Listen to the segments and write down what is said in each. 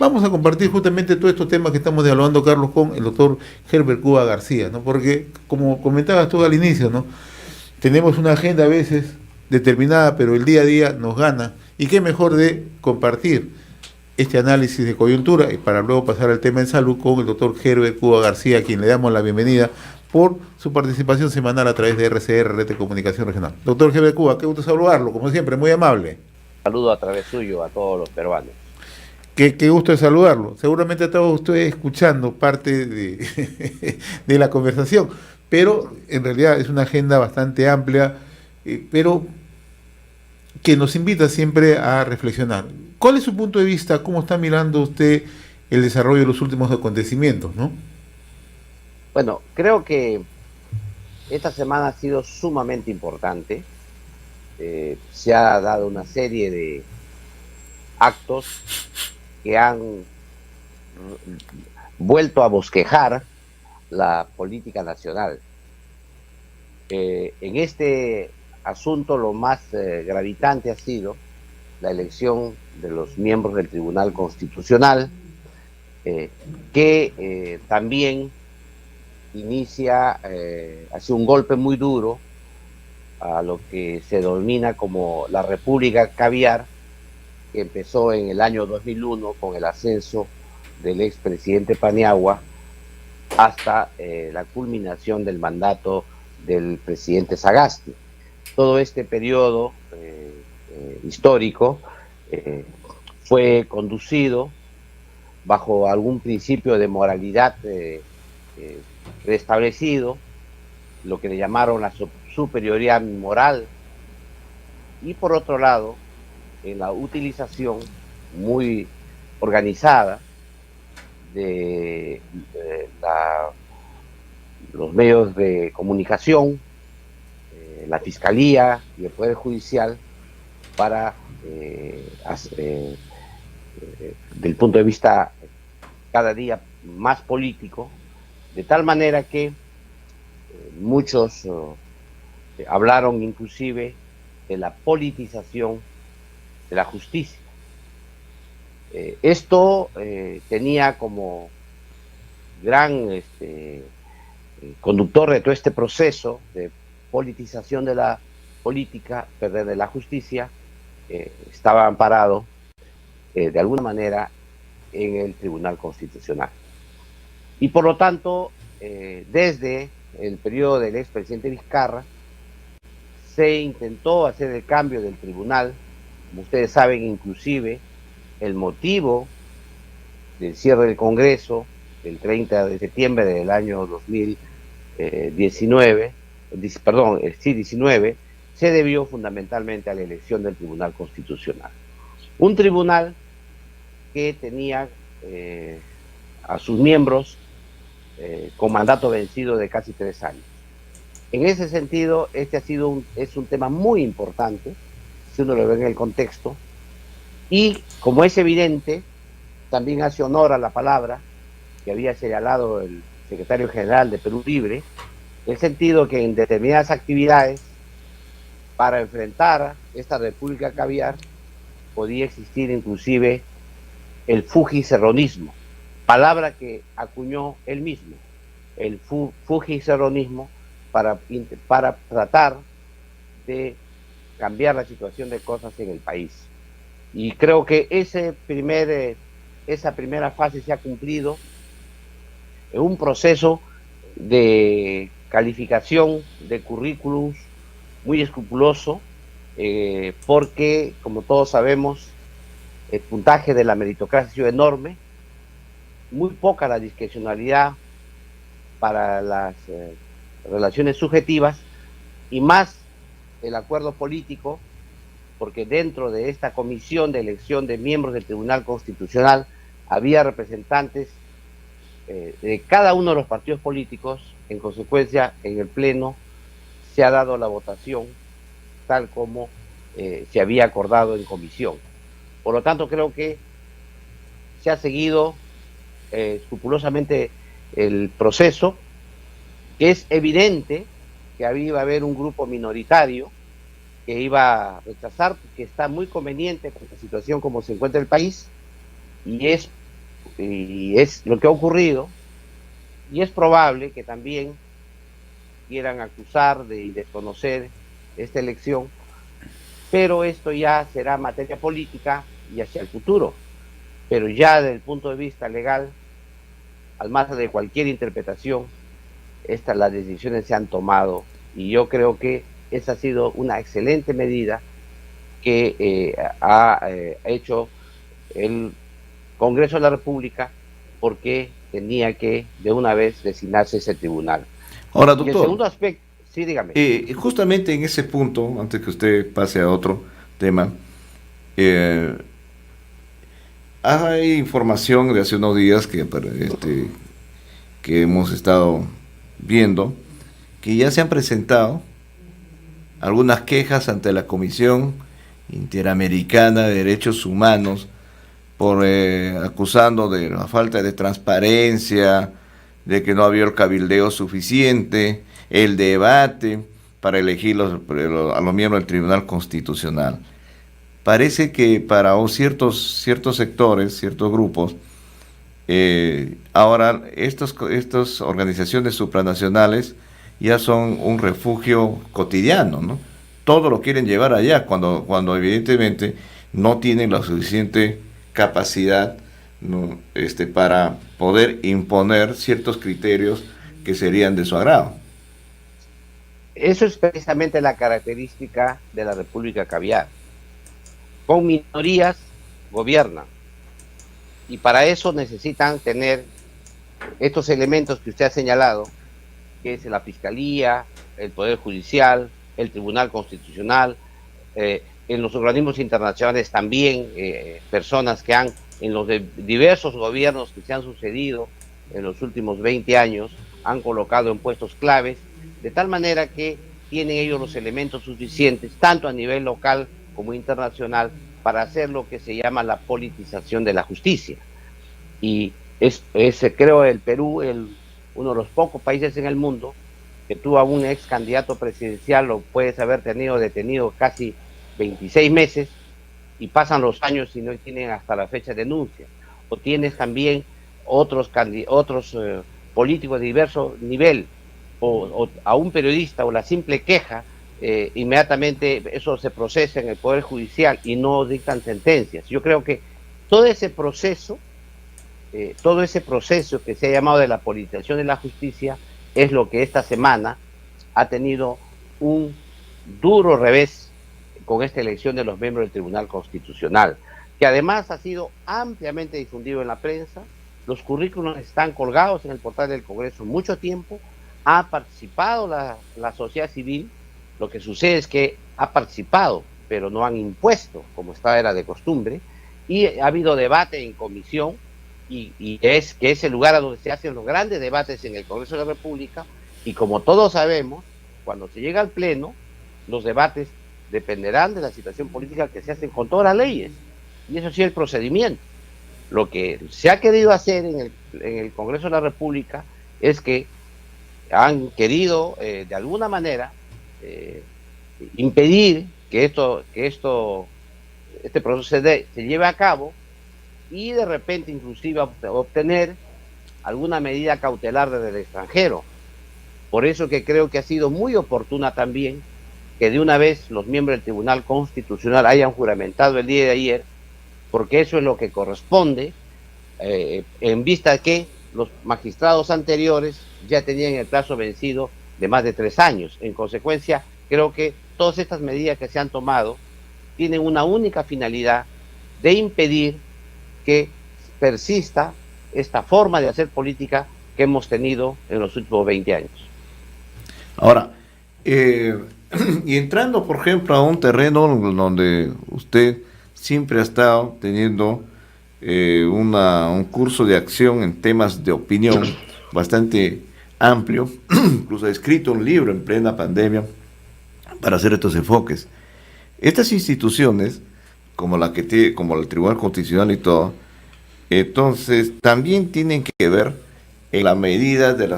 vamos a compartir justamente todos estos temas que estamos dialogando, Carlos, con el doctor Herbert Cuba García, ¿no? Porque, como comentabas tú al inicio, ¿no? Tenemos una agenda a veces determinada, pero el día a día nos gana. Y qué mejor de compartir este análisis de coyuntura y para luego pasar al tema en salud con el doctor Herbert Cuba García, a quien le damos la bienvenida por su participación semanal a través de RCR, Red de Comunicación Regional. Doctor Herbert Cuba, qué gusto saludarlo, como siempre, muy amable. Saludo a través suyo a todos los peruanos. Qué gusto de saludarlo. Seguramente estaba usted escuchando parte de, de la conversación, pero en realidad es una agenda bastante amplia, pero que nos invita siempre a reflexionar. ¿Cuál es su punto de vista? ¿Cómo está mirando usted el desarrollo de los últimos acontecimientos, no? Bueno, creo que esta semana ha sido sumamente importante. Se ha dado una serie de actos que han vuelto a bosquejar la política nacional. En este asunto lo más gravitante ha sido la elección de los miembros del Tribunal Constitucional, que también inicia, hace un golpe muy duro a lo que se denomina como la República Caviar, que empezó en el año 2001 con el ascenso del expresidente Paniagua hasta la culminación del mandato del presidente Sagasti. Todo este periodo histórico fue conducido bajo algún principio de moralidad restablecido, lo que le llamaron la superioridad moral, y por otro lado, en la utilización muy organizada de los medios de comunicación, la Fiscalía y el Poder Judicial para, del punto de vista cada día más político, de tal manera que muchos hablaron inclusive de la politización de la justicia. Esto tenía como gran conductor de todo este proceso de politización de la política, perder de la justicia, estaba amparado de alguna manera en el Tribunal Constitucional. Y por lo tanto, desde el periodo del expresidente Vizcarra, se intentó hacer el cambio del tribunal. Como ustedes saben, inclusive el motivo del cierre del Congreso el 30 de septiembre del año 2019, se debió fundamentalmente a la elección del Tribunal Constitucional. Un tribunal que tenía a sus miembros con mandato vencido de casi 3 años. En ese sentido, este es un tema muy importante, si uno lo ve en el contexto, y como es evidente, también hace honor a la palabra que había señalado el secretario general de Perú Libre, en el sentido que en determinadas actividades, para enfrentar esta República Caviar, podía existir inclusive el fujicerronismo, palabra que acuñó él mismo, el fujicerronismo, para tratar de cambiar la situación de cosas en el país. Y creo que esa primera fase se ha cumplido en un proceso de calificación de currículums muy escrupuloso, porque, como todos sabemos, el puntaje de la meritocracia ha sido enorme, muy poca la discrecionalidad para las relaciones subjetivas y más el acuerdo político, porque dentro de esta comisión de elección de miembros del Tribunal Constitucional había representantes de cada uno de los partidos políticos. En consecuencia, en el Pleno se ha dado la votación tal como se había acordado en comisión. Por lo tanto, creo que se ha seguido escrupulosamente el proceso, que es evidente que iba a haber un grupo minoritario que iba a rechazar, porque está muy conveniente con la situación como se encuentra el país, y es y es lo que ha ocurrido, y es probable que también quieran acusar de desconocer esta elección, pero esto ya será materia política y hacia el futuro. Pero ya desde el punto de vista legal, al margen de cualquier interpretación, las decisiones se han tomado y yo creo que esa ha sido una excelente medida que ha hecho el Congreso de la República, porque tenía que de una vez designarse ese tribunal. Ahora, Y el doctor, segundo aspecto, sí, dígame. justamente en ese punto, antes que usted pase a otro tema, eh, hay información de hace unos días que hemos estado viendo que ya se han presentado algunas quejas ante la Comisión Interamericana de Derechos Humanos por acusando de la falta de transparencia, de que no había el cabildeo suficiente, el debate para elegir a los miembros del Tribunal Constitucional. Parece que para ciertos sectores, ciertos grupos, ahora estas organizaciones supranacionales ya son un refugio cotidiano, ¿no? Todo lo quieren llevar allá cuando evidentemente no tienen la suficiente capacidad, ¿no? Para poder imponer ciertos criterios que serían de su agrado. Eso es precisamente la característica de la República Caviar. Con minorías gobiernan. Y para eso necesitan tener estos elementos que usted ha señalado, que es la Fiscalía, el Poder Judicial, el Tribunal Constitucional, en los organismos internacionales también, personas que en los diversos gobiernos que se han sucedido en los últimos 20 años, han colocado en puestos claves, de tal manera que tienen ellos los elementos suficientes, tanto a nivel local como internacional, para hacer lo que se llama la politización de la justicia. Y creo, el Perú, uno de los pocos países en el mundo que tuvo a un ex candidato presidencial, lo puedes haber tenido detenido casi 26 meses, y pasan los años y no tienen hasta la fecha de denuncia. O tienes también otros políticos de diverso nivel, o a un periodista, o la simple queja, inmediatamente eso se procesa en el Poder Judicial y no dictan sentencias. Yo creo que todo ese proceso que se ha llamado de la politización de la justicia es lo que esta semana ha tenido un duro revés con esta elección de los miembros del Tribunal Constitucional, que además ha sido ampliamente difundido en la prensa. Los currículos están colgados en el portal del Congreso mucho tiempo. Ha participado la sociedad civil. Lo que sucede es que ha participado, pero no han impuesto, como era de costumbre, y ha habido debate en comisión, y es el lugar a donde se hacen los grandes debates en el Congreso de la República, y como todos sabemos, cuando se llega al Pleno, los debates dependerán de la situación política que se hacen con todas las leyes, y eso sí es el procedimiento. Lo que se ha querido hacer en el Congreso de la República es que han querido, de alguna manera, impedir que este proceso se lleve a cabo, y de repente inclusive obtener alguna medida cautelar desde el extranjero. Por eso que creo que ha sido muy oportuna también que de una vez los miembros del Tribunal Constitucional hayan juramentado el día de ayer, porque eso es lo que corresponde, en vista de que los magistrados anteriores ya tenían el plazo vencido de más de 3 años. En consecuencia, creo que todas estas medidas que se han tomado tienen una única finalidad: de impedir que persista esta forma de hacer política que hemos tenido en los últimos 20 años. Ahora, y entrando, por ejemplo, a un terreno donde usted siempre ha estado teniendo un curso de acción en temas de opinión bastante amplio, incluso ha escrito un libro en plena pandemia para hacer estos enfoques. Estas instituciones, como el Tribunal Constitucional y todo, entonces también tienen que ver en la medida de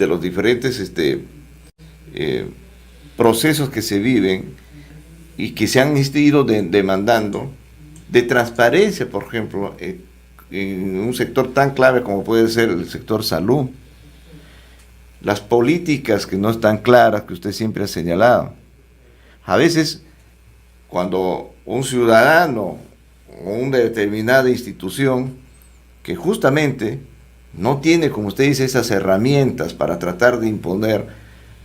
los diferentes procesos que se viven y que se han ido demandando de transparencia, por ejemplo, en un sector tan clave como puede ser el sector salud. Las políticas que no están claras, que usted siempre ha señalado. A veces, cuando un ciudadano o una determinada institución que justamente no tiene, como usted dice, esas herramientas para tratar de imponer,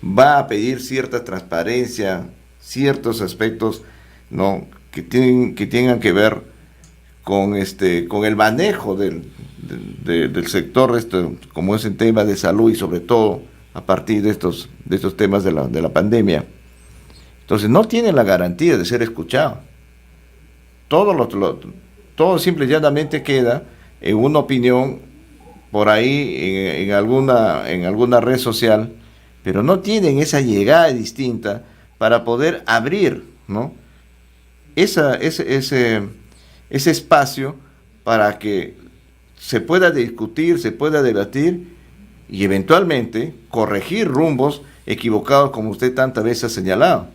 va a pedir cierta transparencia, ciertos aspectos, ¿no?, que tengan que ver con el manejo del sector, como es el tema de salud, y sobre todo a partir de estos temas de la pandemia. Entonces no tienen la garantía de ser escuchados. Todo simple y llanamente queda en una opinión por ahí en alguna red social, pero no tienen esa llegada distinta para poder abrir, ¿no?, ese espacio para que se pueda discutir, se pueda debatir y eventualmente corregir rumbos equivocados, como usted tantas veces ha señalado.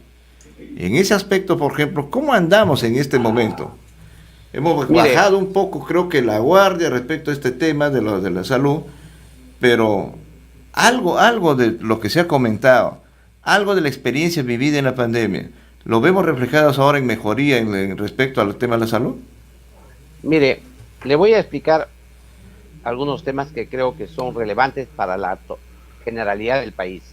En ese aspecto, por ejemplo, ¿cómo andamos en este momento? Hemos bajado un poco, creo que la guardia respecto a este tema de la salud, pero algo de lo que se ha comentado, algo de la experiencia vivida en la pandemia, ¿lo vemos reflejados ahora en mejoría respecto al tema de la salud? Mire, le voy a explicar algunos temas que creo que son relevantes para la generalidad del país.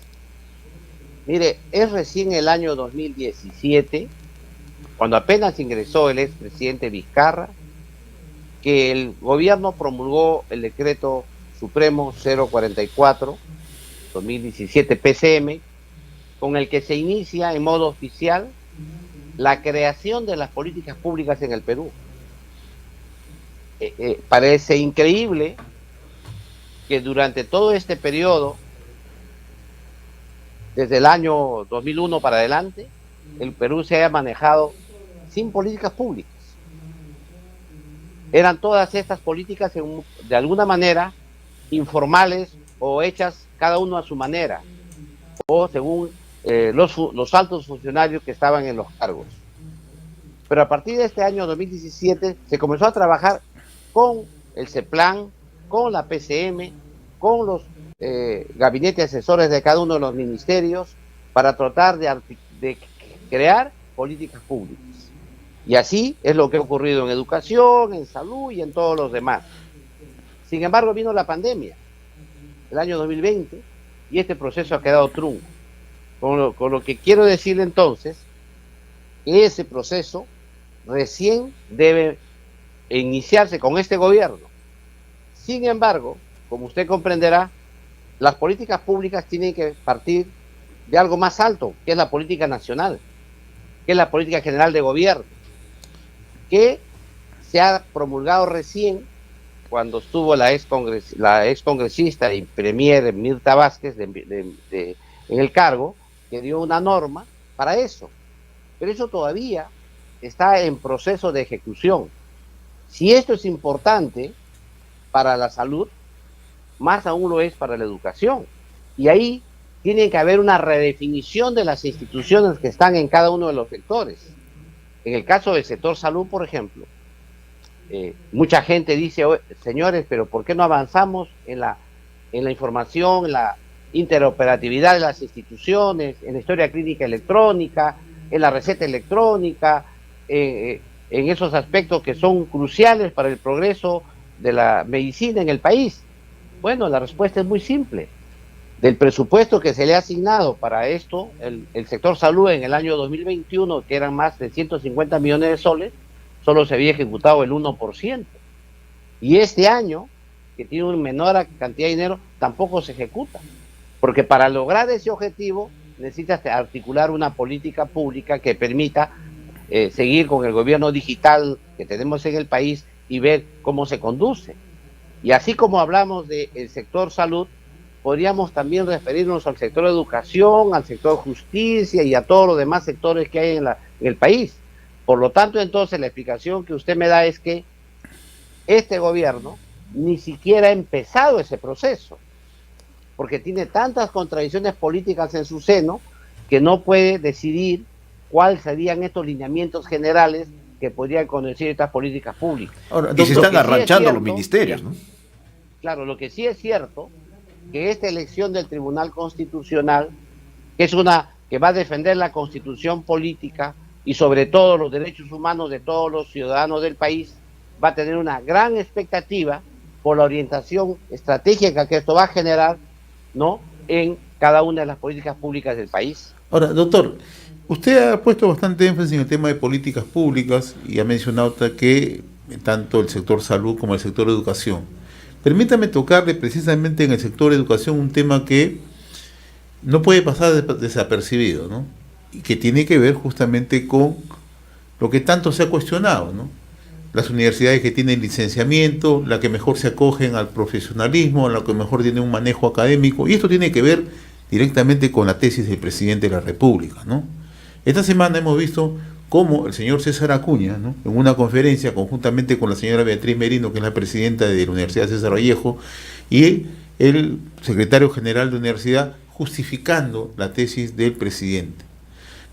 Mire, es recién el año 2017, cuando apenas ingresó el expresidente Vizcarra, que el gobierno promulgó el decreto supremo 044-2017 PCM, con el que se inicia en modo oficial la creación de las políticas públicas en el Perú. Parece increíble que durante todo este periodo, desde el año 2001 para adelante, el Perú se haya manejado sin políticas públicas. Eran todas estas políticas de alguna manera informales o hechas cada uno a su manera o según los altos funcionarios que estaban en los cargos. Pero a partir de este año 2017 se comenzó a trabajar con el CEPLAN, con la PCM, con los gabinetes asesores de cada uno de los ministerios para tratar de crear políticas públicas. Y así es lo que ha ocurrido en educación, en salud y en todos los demás. Sin embargo, vino la pandemia, el año 2020, y este proceso ha quedado trunco. Con lo que quiero decirle entonces, que ese proceso recién debe iniciarse con este gobierno. Sin embargo, como usted comprenderá, las políticas públicas tienen que partir de algo más alto, que es la política nacional, que es la política general de gobierno, que se ha promulgado recién cuando estuvo la ex congresista y premier Mirta Vázquez en el cargo, que dio una norma para eso. Pero eso todavía está en proceso de ejecución. Si esto es importante para la salud, más aún lo es para la educación. Y ahí tiene que haber una redefinición de las instituciones que están en cada uno de los sectores. En el caso del sector salud, por ejemplo, mucha gente dice, señores, pero ¿por qué no avanzamos en la información, en la interoperatividad de las instituciones, en la historia clínica electrónica, en la receta electrónica, en esos aspectos que son cruciales para el progreso de la medicina en el país? Bueno, la respuesta es muy simple. Del presupuesto que se le ha asignado para esto, el sector salud en el año 2021, que eran más de 150 millones de soles, solo se había ejecutado el 1%. Y este año, que tiene una menor cantidad de dinero, tampoco se ejecuta. Porque para lograr ese objetivo necesitas articular una política pública que permita seguir con el gobierno digital que tenemos en el país y ver cómo se conduce. Y así como hablamos del sector salud, podríamos también referirnos al sector educación, al sector justicia y a todos los demás sectores que hay en el país. Por lo tanto, entonces, la explicación que usted me da es que este gobierno ni siquiera ha empezado ese proceso, porque tiene tantas contradicciones políticas en su seno que no puede decidir cuáles serían estos lineamientos generales que podrían conducir estas políticas públicas. Ahora, y se están arranchando los ministerios, ¿no? Claro, lo que sí es cierto, que esta elección del Tribunal Constitucional, que es una que va a defender la constitución política y sobre todo los derechos humanos de todos los ciudadanos del país, va a tener una gran expectativa por la orientación estratégica que esto va a generar, ¿no?, en cada una de las políticas públicas del país. Ahora, doctor, usted ha puesto bastante énfasis en el tema de políticas públicas y ha mencionado que tanto el sector salud como el sector educación. Permítame tocarle precisamente en el sector educación un tema que no puede pasar desapercibido, ¿no? Y que tiene que ver justamente con lo que tanto se ha cuestionado, ¿no? Las universidades que tienen licenciamiento, las que mejor se acogen al profesionalismo, las que mejor tienen un manejo académico, y esto tiene que ver directamente con la tesis del presidente de la República, ¿no? Esta semana hemos visto cómo el señor César Acuña, ¿no?, en una conferencia conjuntamente con la señora Beatriz Merino, que es la presidenta de la Universidad César Vallejo, y el secretario general de la universidad, justificando la tesis del presidente.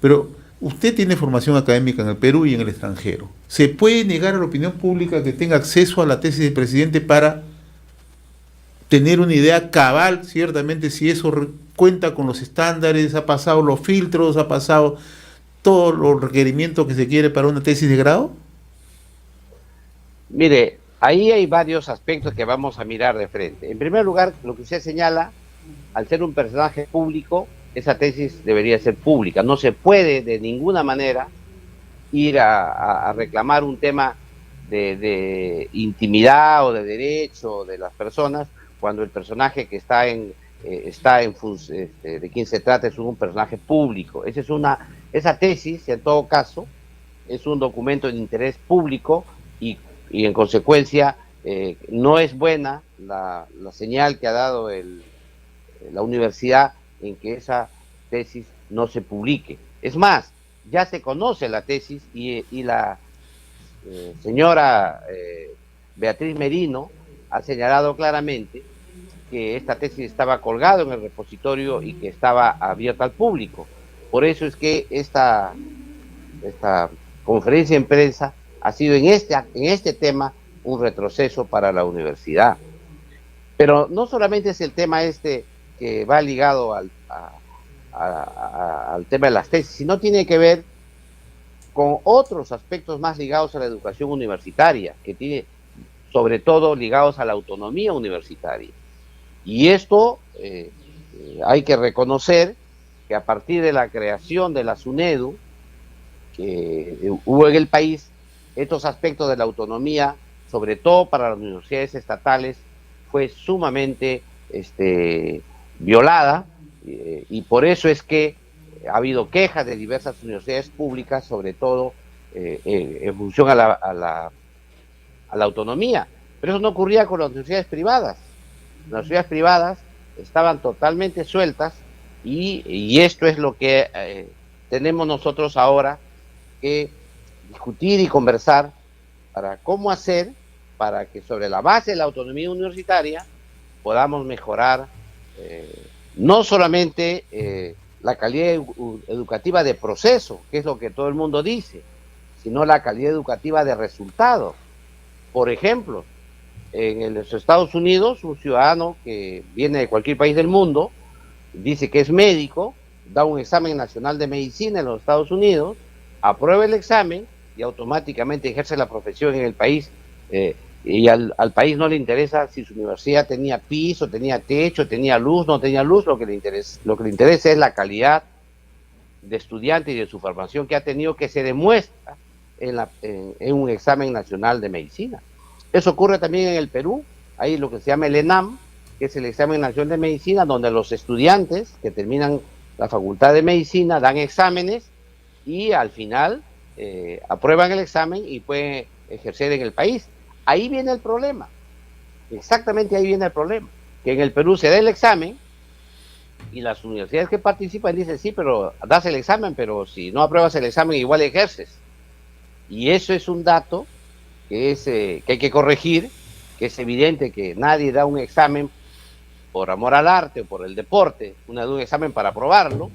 Pero usted tiene formación académica en el Perú y en el extranjero. ¿Se puede negar a la opinión pública que tenga acceso a la tesis del presidente para tener una idea cabal, ciertamente, si eso cuenta con los estándares, ha pasado los filtros, ha pasado todos los requerimientos que se quiere para una tesis de grado? Mire, ahí hay varios aspectos que vamos a mirar de frente. En primer lugar, lo que usted señala, al ser un personaje público, esa tesis debería ser pública. No se puede de ninguna manera ir a reclamar un tema de intimidad o de derecho de las personas cuando el personaje que está de quien se trata es un personaje público. Esa tesis, en todo caso, es un documento de interés público y en consecuencia no es buena la señal que ha dado la universidad en que esa tesis no se publique. Es más, ya se conoce la tesis y la señora Beatriz Merino ha señalado claramente que esta tesis estaba colgada en el repositorio y que estaba abierta al público. Por eso es que esta conferencia en prensa ha sido en este tema un retroceso para la universidad. Pero no solamente es el tema que va ligado al tema de las tesis, sino tiene que ver con otros aspectos más ligados a la educación universitaria, que tiene sobre todo ligados a la autonomía universitaria. Y esto hay que reconocer que a partir de la creación de la SUNEDU que hubo en el país, estos aspectos de la autonomía, sobre todo para las universidades estatales, fue sumamente violada, y por eso es que ha habido quejas de diversas universidades públicas, sobre todo en función a la autonomía. Pero eso no ocurría con las universidades privadas. Las universidades privadas estaban totalmente sueltas y esto es lo que tenemos nosotros ahora que discutir y conversar para cómo hacer para que sobre la base de la autonomía universitaria podamos mejorar no solamente la calidad educativa de proceso, que es lo que todo el mundo dice, sino la calidad educativa de resultado. Por ejemplo, en los Estados Unidos, un ciudadano que viene de cualquier país del mundo, dice que es médico, da un examen nacional de medicina en los Estados Unidos, aprueba el examen y automáticamente ejerce la profesión en el país, y al país no le interesa si su universidad tenía piso, tenía techo, tenía luz, no tenía luz. Lo que le interesa es la calidad de estudiante y de su formación que ha tenido, que se demuestra en un examen nacional de medicina. Eso ocurre también en el Perú. Hay lo que se llama el ENAM, que es el examen nacional de medicina, donde los estudiantes que terminan la facultad de medicina dan exámenes y al final aprueban el examen y pueden ejercer en el país. Ahí viene el problema, exactamente ahí viene el problema, que en el Perú se da el examen y las universidades que participan dicen, sí, pero das el examen, pero si no apruebas el examen igual ejerces. Y eso es un dato que hay que corregir, que es evidente que nadie da un examen por amor al arte o por el deporte, uno da un examen para aprobarlo.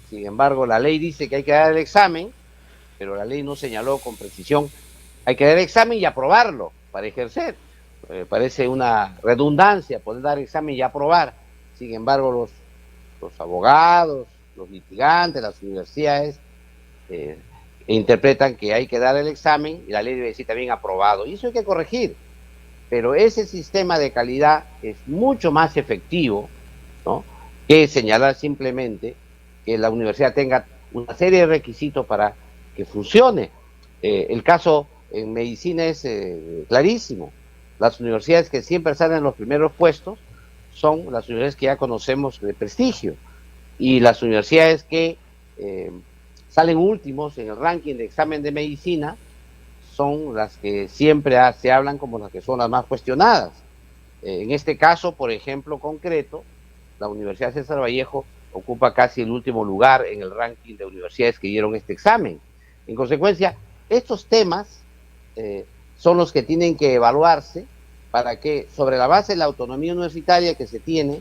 Sin embargo, la ley dice que hay que dar el examen pero la ley no señaló con precisión. Hay que dar examen y aprobarlo para ejercer. Parece una redundancia poder dar examen y aprobar. Sin embargo, los abogados, los litigantes, las universidades interpretan que hay que dar el examen y la ley debe decir también aprobado. Y eso hay que corregir. Pero ese sistema de calidad es mucho más efectivo, ¿no?, que señalar simplemente que la universidad tenga una serie de requisitos para que funcione. El caso en medicina es clarísimo. Las universidades que siempre salen en los primeros puestos son las universidades que ya conocemos de prestigio, y las universidades que salen últimos en el ranking de examen de medicina son las que siempre se hablan como las que son las más cuestionadas. En este caso, por ejemplo, concreto, la Universidad César Vallejo ocupa casi el último lugar en el ranking de universidades que dieron este examen. En consecuencia, estos temas son los que tienen que evaluarse para que, sobre la base de la autonomía universitaria que se tiene,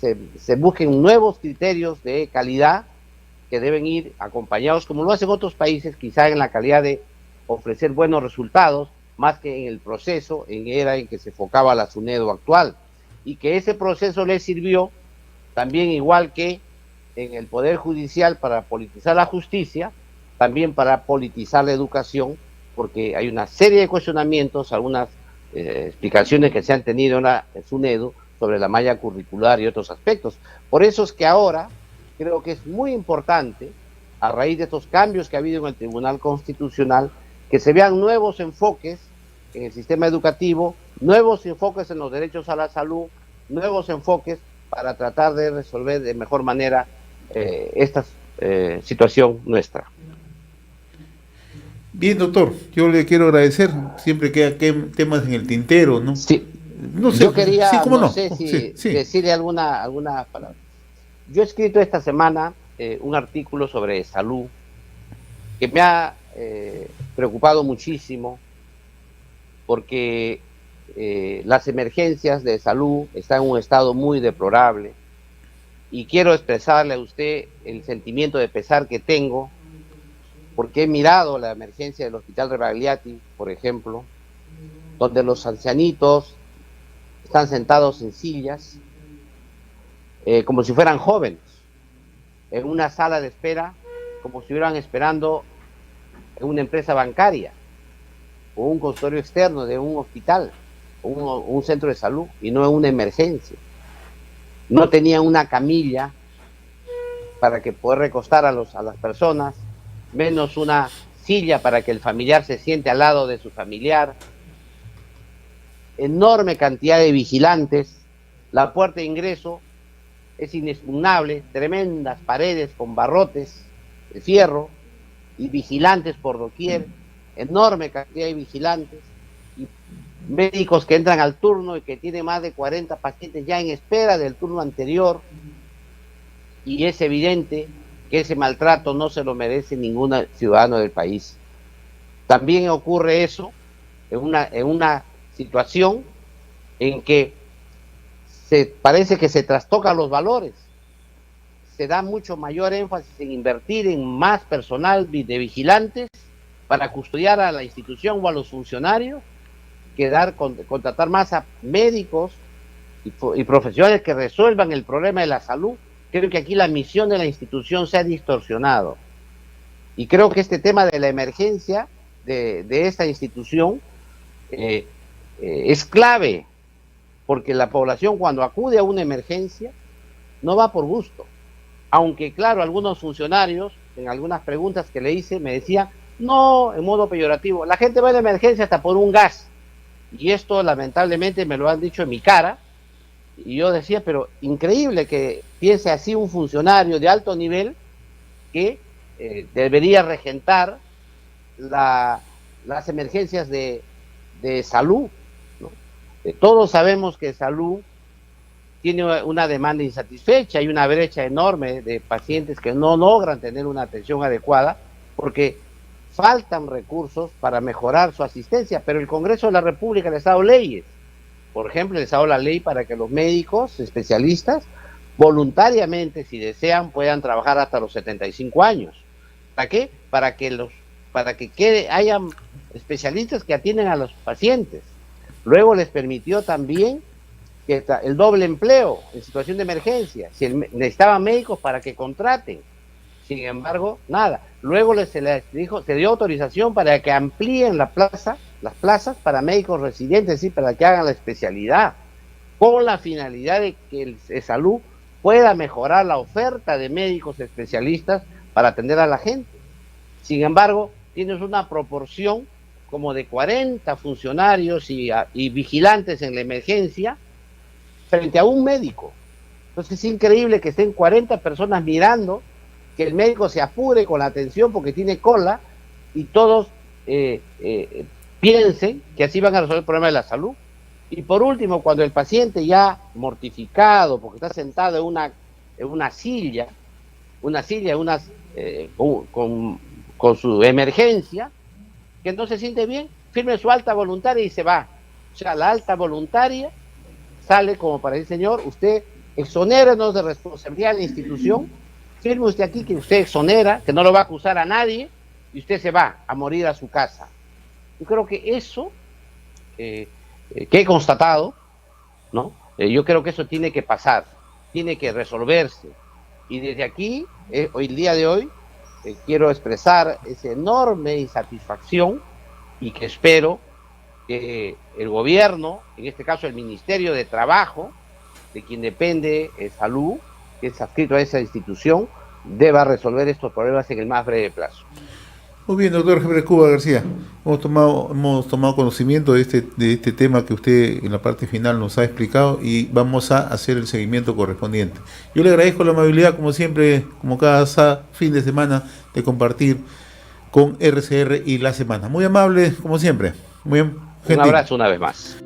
se busquen nuevos criterios de calidad que deben ir acompañados, como lo hacen otros países, quizá en la calidad de ofrecer buenos resultados, más que en el proceso en que se enfocaba la SUNEDU actual, y que ese proceso le sirvió también, igual que en el Poder Judicial, para politizar la justicia, también para politizar la educación, porque hay una serie de cuestionamientos, algunas explicaciones que se han tenido en la SUNEDU sobre la malla curricular y otros aspectos. Por eso es que ahora creo que es muy importante, a raíz de estos cambios que ha habido en el Tribunal Constitucional, que se vean nuevos enfoques en el sistema educativo, nuevos enfoques en los derechos a la salud, nuevos enfoques para tratar de resolver de mejor manera esta situación nuestra. Bien, doctor, yo le quiero agradecer. Siempre queda temas en el tintero, ¿no? Sí. No sé, Yo quería, sí, ¿cómo no no? sé si Sí. decirle alguna palabra. Yo he escrito esta semana un artículo sobre salud que me ha preocupado muchísimo, porque las emergencias de salud están en un estado muy deplorable, y quiero expresarle a usted el sentimiento de pesar que tengo, porque he mirado la emergencia del Hospital Rebagliati, por ejemplo, donde los ancianitos están sentados en sillas, como si fueran jóvenes, en una sala de espera, como si estuvieran esperando en una empresa bancaria, o un consultorio externo de un hospital, o un centro de salud, y no en una emergencia. No tenían una camilla para que poder recostar a las personas, menos una silla para que el familiar se siente al lado de su familiar. Enorme cantidad de vigilantes, la puerta de ingreso es inexpugnable, tremendas paredes con barrotes de fierro y vigilantes por doquier, enorme cantidad de vigilantes, y médicos que entran al turno y que tienen más de 40 pacientes ya en espera del turno anterior, y es evidente que ese maltrato no se lo merece ningún ciudadano del país. También ocurre eso en una situación en que parece que se trastocan los valores. Se da mucho mayor énfasis en invertir en más personal de vigilantes para custodiar a la institución o a los funcionarios, que contratar más a médicos y profesionales que resuelvan el problema de la salud. Creo que aquí la misión de la institución se ha distorsionado, y creo que este tema de la emergencia de esta institución es clave, porque la población, cuando acude a una emergencia, no va por gusto. Aunque, claro, algunos funcionarios, en algunas preguntas que le hice, me decían, no, en modo peyorativo, la gente va a la emergencia hasta por un gas. Y esto, lamentablemente, me lo han dicho en mi cara. Y yo decía, pero increíble que piense así un funcionario de alto nivel que debería regentar las emergencias de salud, ¿no? Todos sabemos que salud tiene una demanda insatisfecha, hay una brecha enorme de pacientes que no logran tener una atención adecuada porque faltan recursos para mejorar su asistencia, pero el Congreso de la República les ha dado leyes. Por ejemplo, les ha dado la ley para que los médicos especialistas voluntariamente, si desean, puedan trabajar hasta los 75 años. ¿Para qué? Para que los para que hayan especialistas que atienden a los pacientes. Luego les permitió también el doble empleo en situación de emergencia, si necesitaban médicos para que contraten. Sin embargo, nada. Luego se dio autorización para que amplíen las plazas para médicos residentes, ¿sí? Para que hagan la especialidad, con la finalidad de que el salud pueda mejorar la oferta de médicos especialistas para atender a la gente. Sin embargo, tienes una proporción como de 40 funcionarios y vigilantes en la emergencia frente a un médico. Entonces es increíble que estén 40 personas mirando que el médico se apure con la atención porque tiene cola y todos piensen que así van a resolver el problema de la salud. Y por último, cuando el paciente ya mortificado porque está sentado en una silla con su emergencia, que no se siente bien, firme su alta voluntaria y se va. O sea, la alta voluntaria sale como para decir, señor, usted exonérenos de responsabilidad de la institución, firme usted aquí que usted exonera, que no lo va a acusar a nadie, y usted se va a morir a su casa. Yo creo que eso, que he constatado, ¿no? Yo creo que eso tiene que pasar, tiene que resolverse. Y desde aquí, hoy, el día de hoy, quiero expresar esa enorme insatisfacción y que espero que el gobierno, en este caso el Ministerio de Trabajo, de quien depende Salud, que es adscrito a esa institución, deba resolver estos problemas en el más breve plazo. Muy bien, doctor Herbert Cuba García, hemos tomado conocimiento de este tema que usted en la parte final nos ha explicado y vamos a hacer el seguimiento correspondiente. Yo le agradezco la amabilidad, como siempre, como cada fin de semana, de compartir con RCR y La Semana. Muy amable, como siempre. Muy gentil. Un abrazo una vez más.